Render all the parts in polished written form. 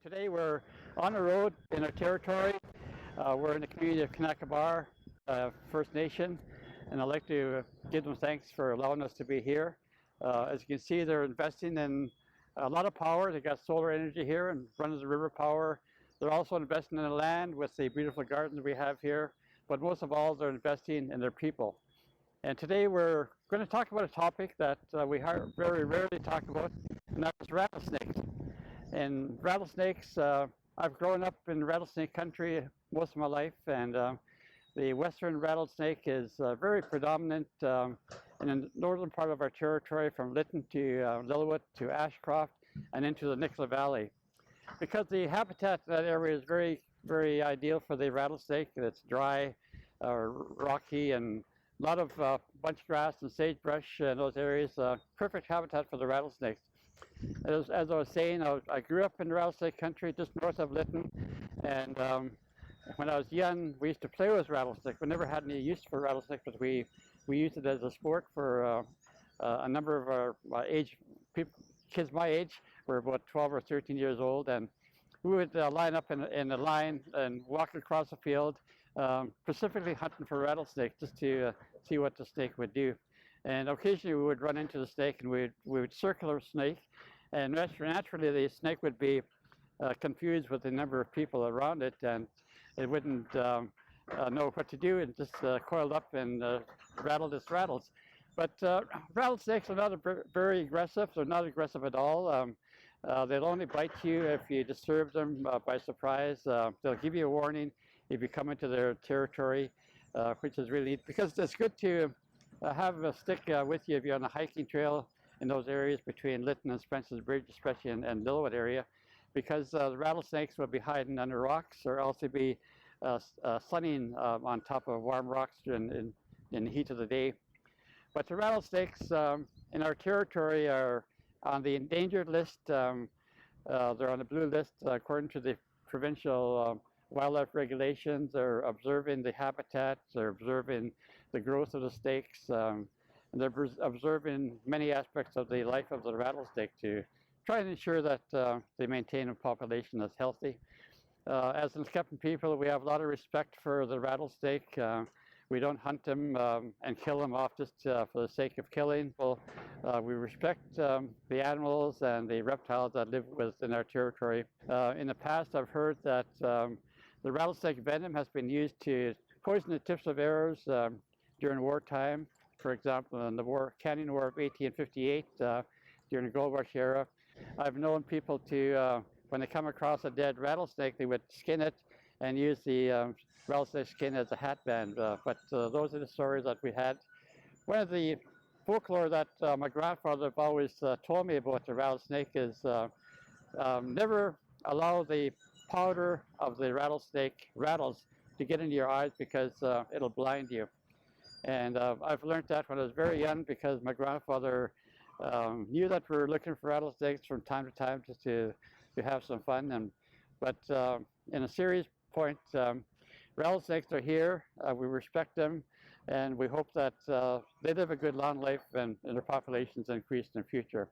Today we're on the road in our territory. We're in the community of Kanakabar First Nation, and I'd like to give them thanks for allowing us to be here. As you can see, they're investing in a lot of power. They got solar energy here and runs the river power. They're also investing in the land with the beautiful gardens we have here, but most of all, they're investing in their people. And today we're going to talk about a topic that we very rarely talk about, and that's rattlesnakes. And rattlesnakes, I've grown up in rattlesnake country most of my life, and the western rattlesnake is very predominant in the northern part of our territory, from Lytton to Lillooet to Ashcroft and into the Nicola Valley. Because the habitat in that area is very ideal for the rattlesnake. It's dry, rocky, and a lot of bunch grass and sagebrush in those areas. Perfect habitat for the rattlesnakes. As I was saying, I grew up in rattlesnake country just north of Lytton, and when I was young, we used to play with rattlesnakes. We never had any use for rattlesnakes, but we used it as a sport for a number of our kids my age were about 12 or 13 years old, and we would line up in a line and walk across the field, specifically hunting for rattlesnakes just to see what the snake would do. And occasionally we would run into the snake, and we would circle the snake, and naturally the snake would be confused with the number of people around it, and it wouldn't know what to do, and just coiled up and rattled its rattles. But rattlesnakes are not very aggressive. They're not aggressive at all. They'll only bite you if you disturb them by surprise. They'll give you a warning if you come into their territory, which is really, because it's good to have a stick with you if you're on a hiking trail in those areas between Lytton and Spencer's Bridge, especially in Lillooet area, because the rattlesnakes will be hiding under rocks, or else they'll be sunning on top of warm rocks in the heat of the day. But the rattlesnakes in our territory are on the endangered list. They're on the blue list according to the provincial wildlife regulations. They're observing the habitat, they're observing the growth of the snakes, and they're observing many aspects of the life of the rattlesnake to try and ensure that they maintain a population that's healthy. As Tuckkwiowhum people, we have a lot of respect for the rattlesnake. We don't hunt them and kill them off just for the sake of killing. Well, we respect the animals and the reptiles that live within our territory. In the past, I've heard that the rattlesnake venom has been used to poison the tips of arrows during wartime. For example, in the Canadian War of 1858, during the Gold Rush era, I've known people to, when they come across a dead rattlesnake, they would skin it and use the rattlesnake skin as a hatband. But those are the stories that we had. One of the folklore that my grandfather always told me about the rattlesnake is never allow the powder of the rattlesnake rattles to get into your eyes, because it'll blind you. And I've learned that when I was very young, because my grandfather knew that we were looking for rattlesnakes from time to time just to have some fun. But in a serious point, rattlesnakes are here. We respect them, and we hope that they live a good long life and their populations increase in the future.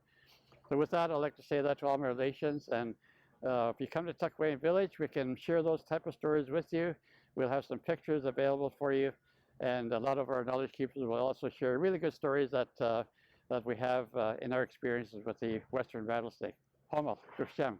So with that, I'd like to say that to all my relations, and if you come to Tuckkwiowhum Village, we can share those type of stories with you. We'll have some pictures available for you, and a lot of our knowledge keepers will also share really good stories that we have in our experiences with the western rattlesnake. Homal, Tuckkwiowhum.